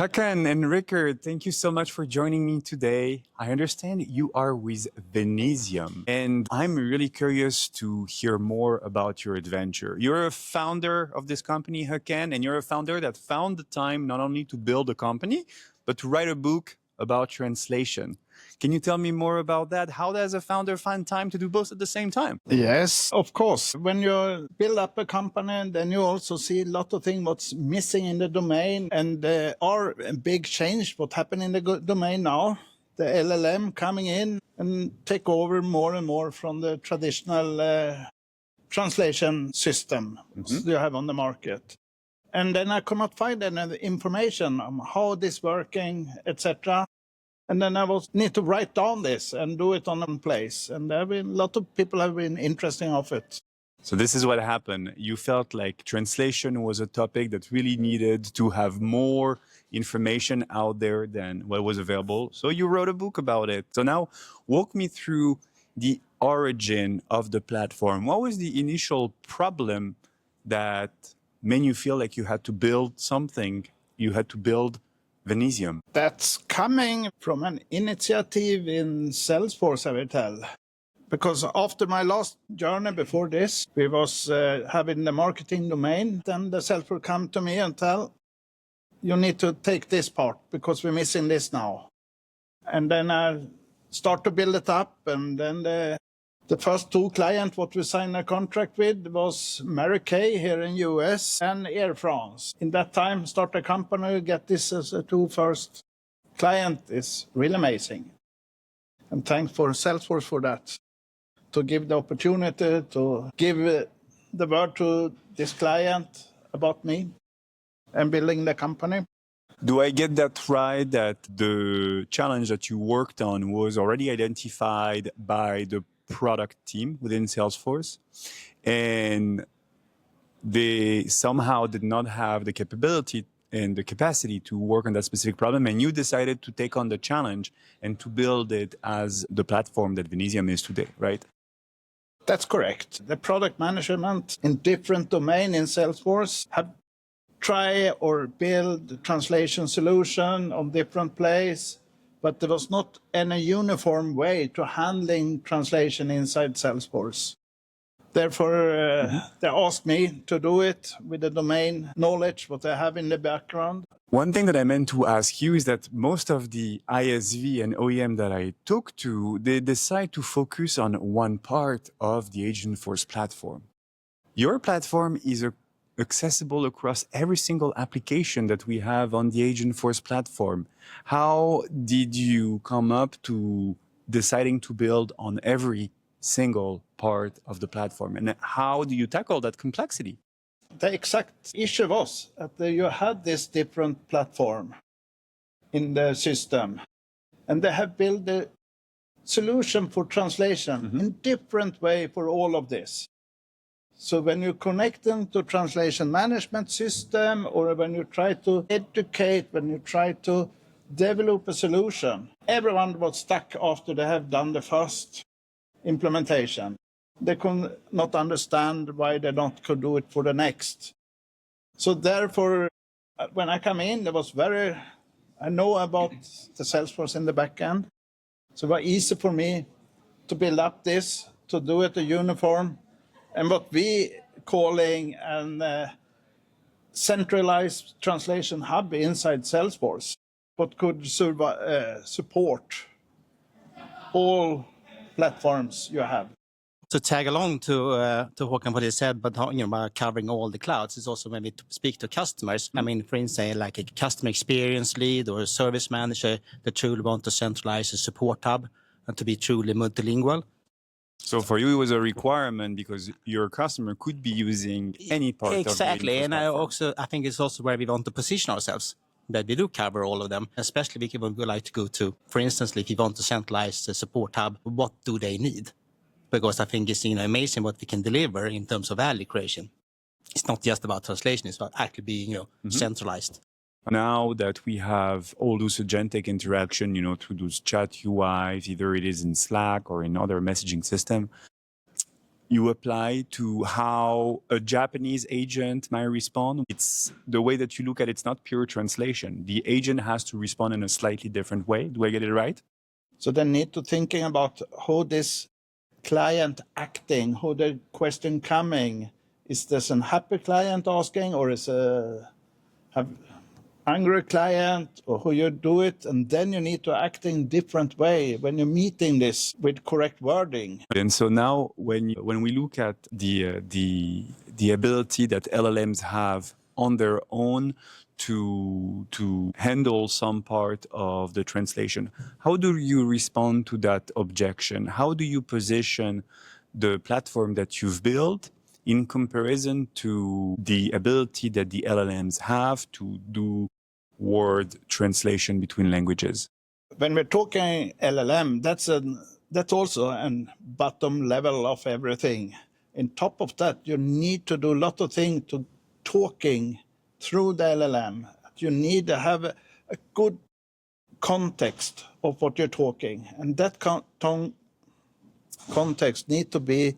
Håkan and Rickard, thank you so much for joining me today. I understand you are with Venizum, and I'm really curious to hear more about your adventure. You're a founder of this company, Håkan, and you're a founder that found the time not only to build a company, but to write a book about translation. Can you tell me more about that? How does a founder find time to do both at the same time? Yes, of course. When you build up a company, then you also see a lot of things what's missing in the domain. And there are a big change what happened in the domain now. The LLM coming in and take over more and more from the traditional translation system you have on the market. And then I could not find any information on how this working, etc. And then I need to write down this and do it on a place. And there have been a lot of people have been interested of it. So this is what happened. You felt like translation was a topic that really needed to have more information out there than what was available. So you wrote a book about it. So now walk me through the origin of the platform. What was the initial problem that made you feel like you had to build something? You had to build Venizum. That's coming from an initiative in Salesforce, I will tell. Because after my last journey before this, we was having the marketing domain. Then the Salesforce come to me and tell, you need to take this part because we're missing this now. And then I start to build it up. And then the first two clients what we signed a contract with was Mary Kay here in US and Air France. In that time, start a company, get this as a two first client is really amazing. And thanks for Salesforce for that. To give the opportunity to give the word to this client about me and building the company. Do I get that right, that the challenge that you worked on was already identified by the product team within Salesforce, and they somehow did not have the capability and the capacity to work on that specific problem, and you decided to take on the challenge and to build it as the platform that Venizum is today, right? That's correct. The product management in different domains in Salesforce have tried or build translation solution on different places, but there was not any uniform way to handling translation inside Salesforce. Therefore, they asked me to do it with the domain knowledge, what I have in the background. One thing that I meant to ask you is that most of the ISV and OEM that I talk to, they decide to focus on one part of the Agentforce platform. Your platform is accessible across every single application that we have on the Agentforce platform. How did you come up to deciding to build on every single part of the platform? And how do you tackle that complexity? The exact issue was that you had this different platform in the system, and they have built a solution for translation in different way for all of this. So when you connect them to translation management system, or when you try to educate, when you try to develop a solution, everyone was stuck after they have done the first implementation. They could not understand why they not could do it for the next. So therefore, when I come in, it was I know about the Salesforce in the back end. So it was easy for me to build up this, to do it a uniform, and what we calling a centralized translation hub inside Salesforce, what could support all platforms you have. To tag along to Håkan what he said, but about covering all the clouds is also maybe to speak to customers. I mean, for instance, like a customer experience lead or a service manager that truly want to centralize a support hub and to be truly multilingual. So for you, it was a requirement because your customer could be using any part of the Exactly, and platform. I think it's also where we want to position ourselves, that we do cover all of them, especially if we would like to go to, for instance, if you want to centralize the support hub, what do they need? Because I think it's amazing what we can deliver in terms of value creation. It's not just about translation; it's about actually being centralized. Now that we have all those agentic interaction, through those chat UIs, either it is in Slack or in other messaging system, you apply to how a Japanese agent might respond. It's the way that you look at it, it's not pure translation. The agent has to respond in a slightly different way. Do I get it right? So they need to thinking about how this client acting, how the question coming. Is this an happy client asking, or is a angry client, or how you do it? And then you need to act in different way when you're meeting this with correct wording. And so now when we look at the ability that LLMs have on their own to handle some part of the translation, how do you respond to that objection? How do you position the platform that you've built in comparison to the ability that the LLMs have to do word translation between languages? When we're talking LLM, that's also a bottom level of everything. On top of that, you need to do a lot of things to talking through the LLM. You need to have a good context of what you're talking, and that context need to be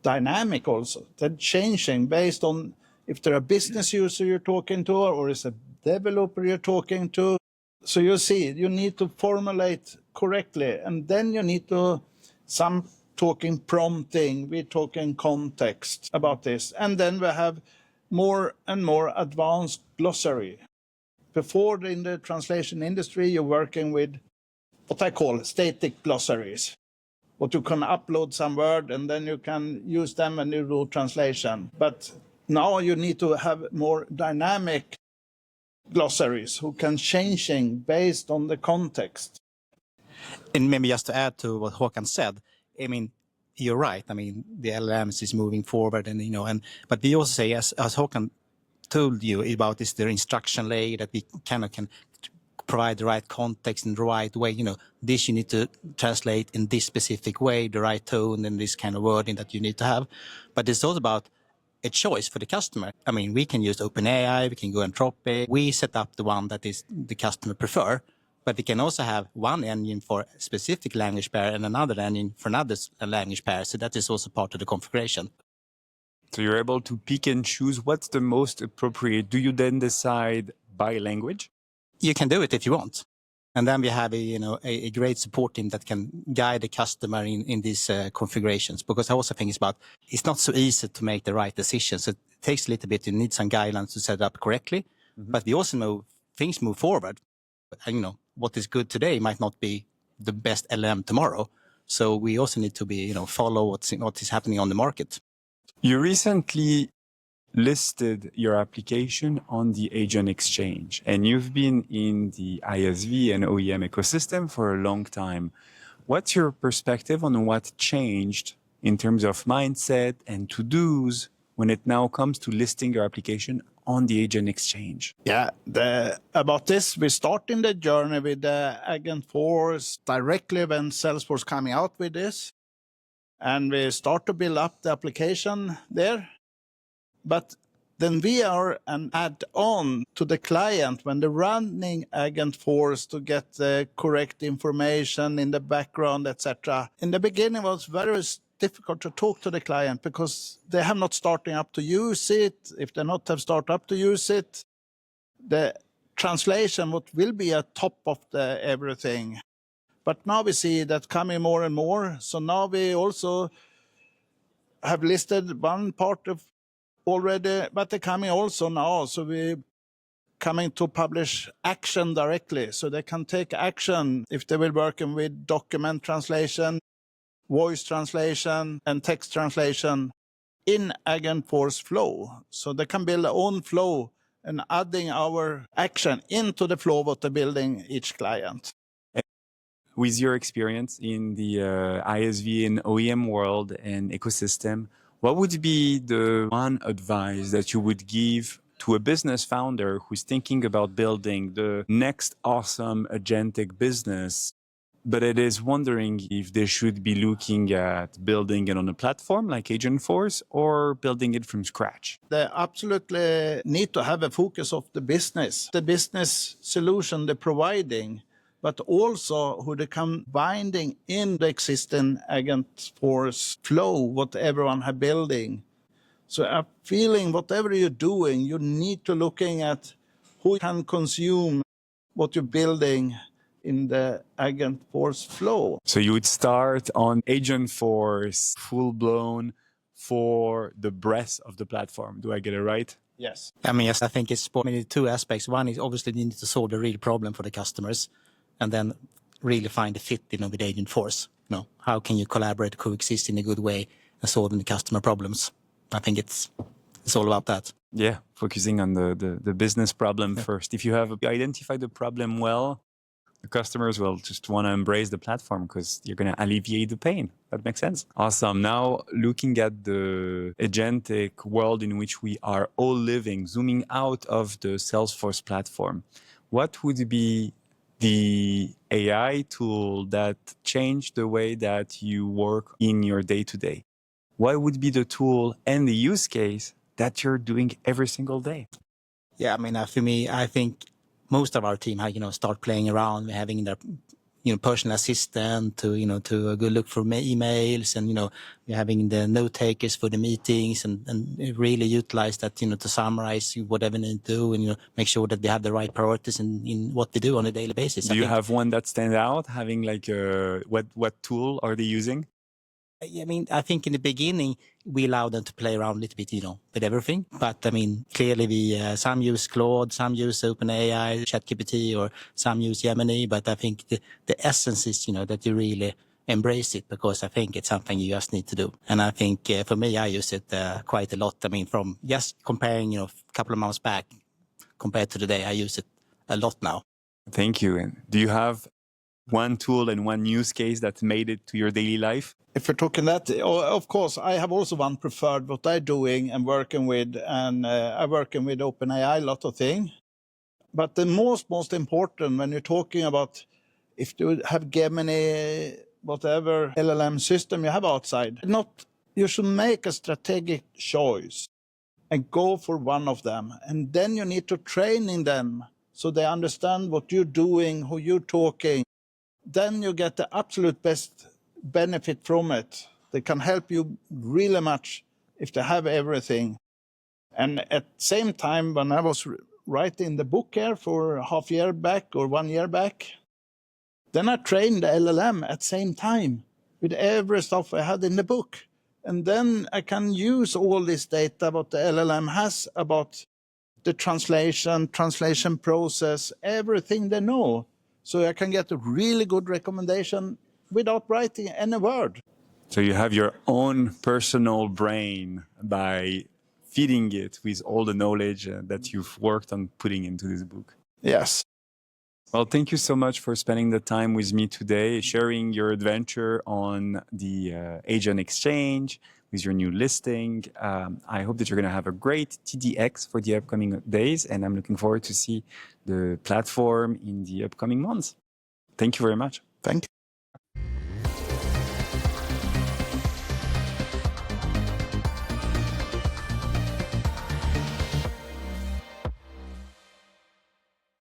dynamic also. They're changing based on if they're a business user you're talking to, or is a developer you're talking to. So you see, you need to formulate correctly, and then you need to some talking prompting, we're talking context about this, and then we have more and more advanced glossary. Before in the translation industry, you're working with what I call static glossaries. What you can upload some word and then you can use them and you do translation. But now you need to have more dynamic glossaries who can changing based on the context. And maybe just to add to what Håkan said, I mean, you're right. I mean, the LLMs is moving forward, and but we also say, as Håkan told you about this, the instruction layer that we kind of can provide the right context in the right way. This you need to translate in this specific way, the right tone, and this kind of wording that you need to have. But it's also about a choice for the customer. I mean, we can use OpenAI, we can go Anthropic. We set up the one that is the customer prefer. But we can also have one engine for a specific language pair and another engine for another language pair. So that is also part of the configuration. So you're able to pick and choose what's the most appropriate. Do you then decide by language? You can do it if you want. And then we have a great support team that can guide the customer in these configurations. Because I also think it's not so easy to make the right decision. So it takes a little bit. You need some guidelines to set it up correctly. Mm-hmm. But we also know things move forward. And, what is good today might not be the best LM tomorrow. So we also need to be, follow what is happening on the market. You recently listed your application on the AgentExchange, and you've been in the ISV and OEM ecosystem for a long time. What's your perspective on what changed in terms of mindset and to-dos when it now comes to listing your application on the AgentExchange? Yeah, about this, we start in the journey with the Agentforce directly when Salesforce coming out with this. And we start to build up the application there. But then we are an add-on to the client when they're running Agentforce to get the correct information in the background, etc. In the beginning, it was very difficult to talk to the client because they have not starting up to use it. If they not have started up to use it, the translation what will be a top of the everything. But now we see that coming more and more. So now we also have listed one part of already, but they're coming also now. So we coming to publish action directly. So they can take action if they will working with document translation, voice translation, and text translation in Agentforce flow. So they can build their own flow and adding our action into the flow what they're building each client. With your experience in the ISV and OEM world and ecosystem, what would be the one advice that you would give to a business founder who's thinking about building the next awesome agentic business, but it is wondering if they should be looking at building it on a platform like Agentforce or building it from scratch? They absolutely need to have a focus of the business solution they're providing. but also who they can binding in the existing Agentforce flow, what everyone have building. So I'm feeling whatever you're doing, you need to looking at who can consume what you're building in the Agentforce flow. So you would start on Agentforce full-blown for the breadth of the platform. Do I get it right? Yes. I mean, yes, I think it's two aspects. One is obviously you need to solve the real problem for the customers, and then really find a fit, with Agentforce. How can you collaborate, coexist in a good way, and solving the customer problems? I think it's all about that. Yeah, focusing on the business problem first. If you have identified the problem well, the customers will just want to embrace the platform because you're going to alleviate the pain. That makes sense. Awesome. Now, looking at the agentic world in which we are all living, zooming out of the Salesforce platform, what would be the AI tool that changed the way that you work in your day-to-day? What would be the tool and the use case that you're doing every single day? Yeah, I mean, for me, I think most of our team, start playing around, having their, personal assistant to, to a good look for emails, and, we're having the note takers for the meetings, and really utilize that, to summarize whatever we need to do, and, make sure that we have the right priorities in what we do on a daily basis. Do you have one that stands out? Having like what tool are they using? I mean, I think in the beginning, we allow them to play around a little bit, with everything. But I mean, clearly some use Claude, some use OpenAI, ChatGPT, or some use Gemini. But I think the essence is, that you really embrace it, because I think it's something you just need to do. And I think for me, I use it quite a lot. I mean, from just comparing, a couple of months back compared to today, I use it a lot now. Thank you. And do you have one tool and one use case that made it to your daily life? If we're talking that, of course, I have also one preferred what I'm doing and working with, and I'm working with OpenAI, a lot of things. But the most important when you're talking about if you have Gemini, whatever LLM system you have outside, you should make a strategic choice and go for one of them. And then you need to training them so they understand what you're doing, who you're talking. Then you get the absolute best benefit from it. They can help you really much if they have everything. And at the same time, when I was writing the book here for half year back or 1 year back, then I trained the LLM at the same time with every stuff I had in the book. And then I can use all this data what the LLM has about the translation process, everything they know. So I can get a really good recommendation without writing any word. So you have your own personal brain by feeding it with all the knowledge that you've worked on putting into this book. Yes. Well, thank you so much for spending the time with me today, sharing your adventure on the AgentExchange with your new listing. I hope that you're going to have a great TDX for the upcoming days, and I'm looking forward to see the platform in the upcoming months. Thank you very much. Thank you.